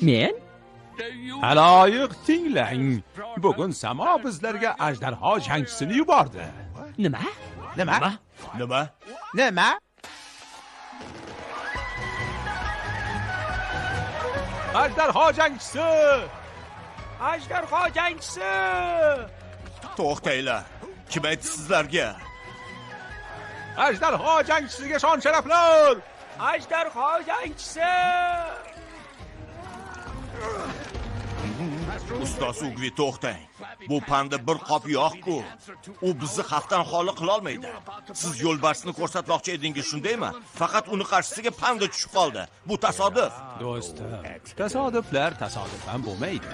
Men? Aloyiq tinglang. Bugun samo bizlarga ajdarho jangchisini yubordi. Nima? Ajdarho jangchisi! To'xtanglar. Kim aytdi sizlarga? Ajdarho jangchisiga shon sharaflar! Ustoz Ugvi, to'xtang. Bu panda bir qop yog'-ku. U bizni xavfdan xoli qila olmaydi. Siz yo'lbarsni ko'rsatmoqchi edingiz, shundaymi? Faqat uni qarshisiga panda tushib qoldi. Bu tasodif. Do'stim, tasodiflar tasodifan bo'lmaydi.